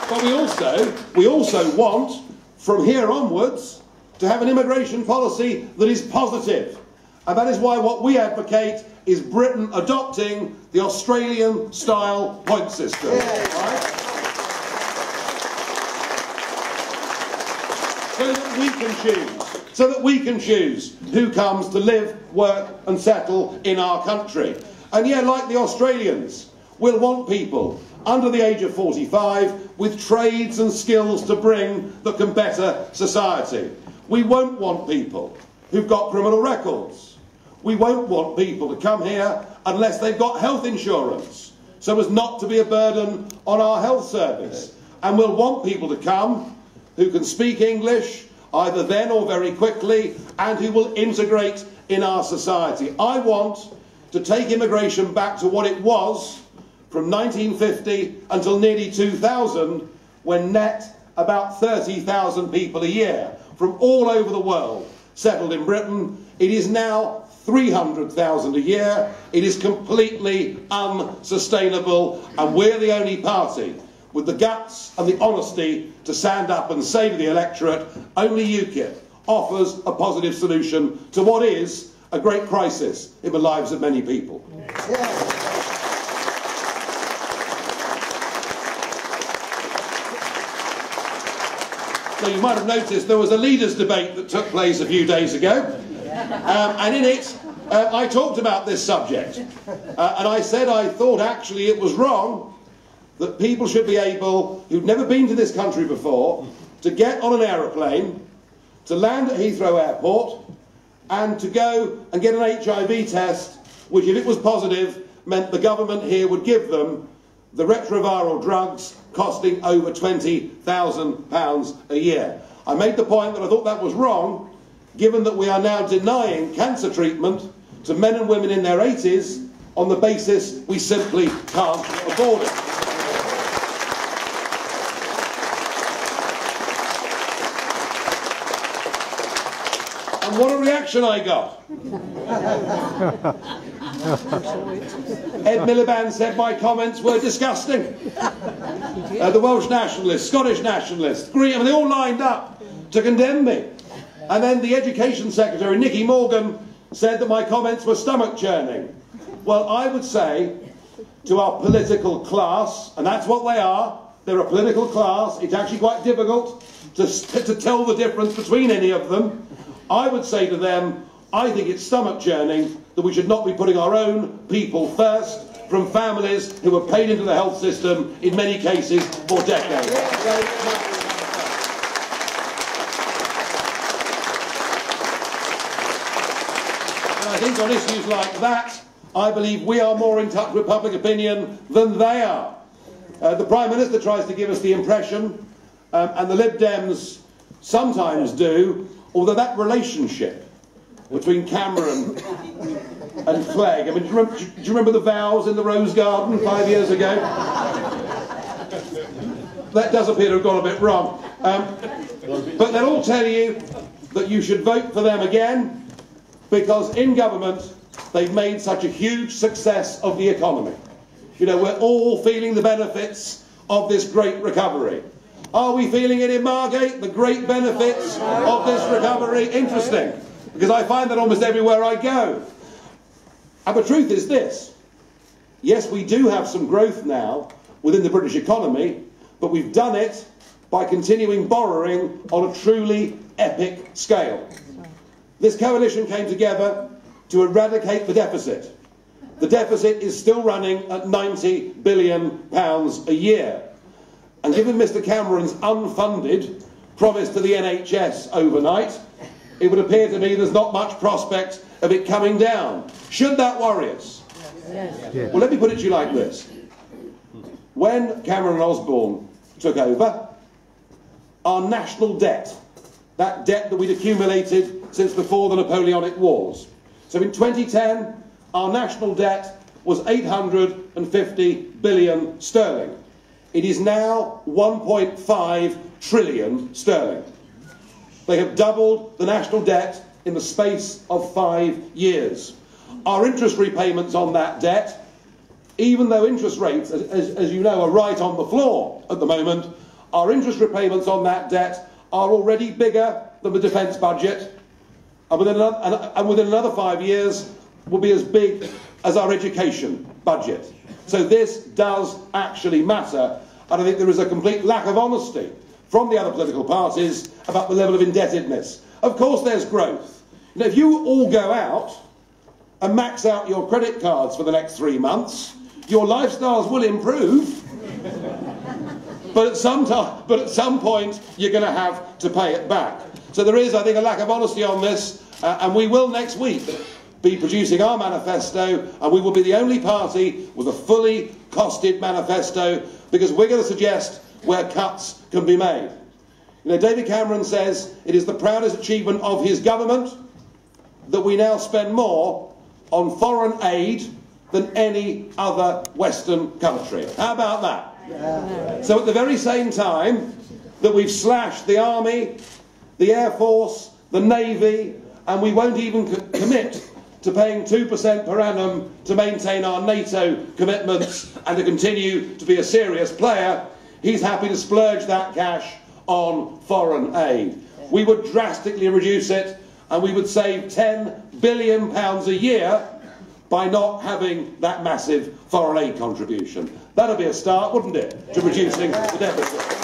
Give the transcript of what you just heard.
But we also want, from here onwards, to have an immigration policy that is positive. And that is why what we advocate is Britain adopting the Australian-style point system. Right? So that we can choose who comes to live, work and settle in our country. And yeah, like the Australians, we'll want people under the age of 45 with trades and skills to bring that can better society. We won't want people who've got criminal records. We won't want people to come here unless they've got health insurance, so as not to be a burden on our health service. And we'll want people to come who can speak English, either then or very quickly, and who will integrate in our society. I want to take immigration back to what it was from 1950 until nearly 2000, when net about 30,000 people a year from all over the world settled in Britain. It is now 300,000 a year. It is completely unsustainable, and we're the only party with the guts and the honesty to stand up and say to the electorate, only UKIP offers a positive solution to what is a great crisis in the lives of many people. Yeah. So you might have noticed there was a leaders' debate that took place a few days ago, and in it I talked about this subject, and I said I thought actually it was wrong that people should be able, who've never been to this country before, to get on an aeroplane, to land at Heathrow Airport, and to go and get an HIV test, which, if it was positive, meant the government here would give them the retroviral drugs costing over £20,000 a year. I made the point that I thought that was wrong, given that we are now denying cancer treatment to men and women in their 80s on the basis we simply can't afford it. And what a reaction I got. Ed Miliband said my comments were disgusting. The Welsh nationalists, Scottish nationalists, Green, I mean, they all lined up to condemn me. And then the Education Secretary, Nicky Morgan, said that my comments were stomach-churning. Well, I would say to our political class, and that's what they are, they're a political class, it's actually quite difficult to tell the difference between any of them. I would say to them, I think it's stomach-churning that we should not be putting our own people first from families who were paid into the health system, in many cases, for decades. And I think on issues like that, I believe we are more in touch with public opinion than they are. The Prime Minister tries to give us the impression, and the Lib Dems sometimes do, although that relationship between Cameron and Clegg, I mean, do you remember the vows in the Rose Garden 5 years ago? That does appear to have gone a bit wrong. But they'll all tell you that you should vote for them again, because in government they've made such a huge success of the economy. You know, we're all feeling the benefits of this great recovery. Are we feeling it in Margate, the great benefits of this recovery? Interesting, because I find that almost everywhere I go. And the truth is this: yes, we do have some growth now within the British economy, but we've done it by continuing borrowing on a truly epic scale. This coalition came together to eradicate the deficit. The deficit is still running at £90 billion a year. And given Mr Cameron's unfunded promise to the NHS overnight, it would appear to me there's not much prospect of it coming down. Should that worry us? Yes. Well, let me put it to you like this. When Cameron and Osborne took over, our national debt, that debt that we'd accumulated since before the Napoleonic Wars. So in 2010, our national debt was 850 billion sterling. It is now 1.5 trillion sterling. They have doubled the national debt in the space of 5 years. Our interest repayments on that debt, even though interest rates, as you know, are right on the floor at the moment, Our interest repayments on that debt are already bigger than the defence budget, and within another 5 years will be as big as our education budget. So this does actually matter, and I think there is a complete lack of honesty from the other political parties about the level of indebtedness. Of course there's growth. You know, if you all go out and max out your credit cards for the next 3 months, your lifestyles will improve. But at some point, you're going to have to pay it back. So there is, I think, a lack of honesty on this, and we will next week be producing our manifesto, and we will be the only party with a fully costed manifesto, because we're going to suggest where cuts can be made. You know, David Cameron says it is the proudest achievement of his government that we now spend more on foreign aid than any other Western country. How about that? Yeah. So at the very same time that we've slashed the Army, the Air Force, the Navy, and we won't even commit to paying 2% per annum to maintain our NATO commitments and to continue to be a serious player, he's happy to splurge that cash on foreign aid. We would drastically reduce it, and we would save £10 billion a year by not having that massive foreign aid contribution. That'd be a start, wouldn't it, to reducing the deficit.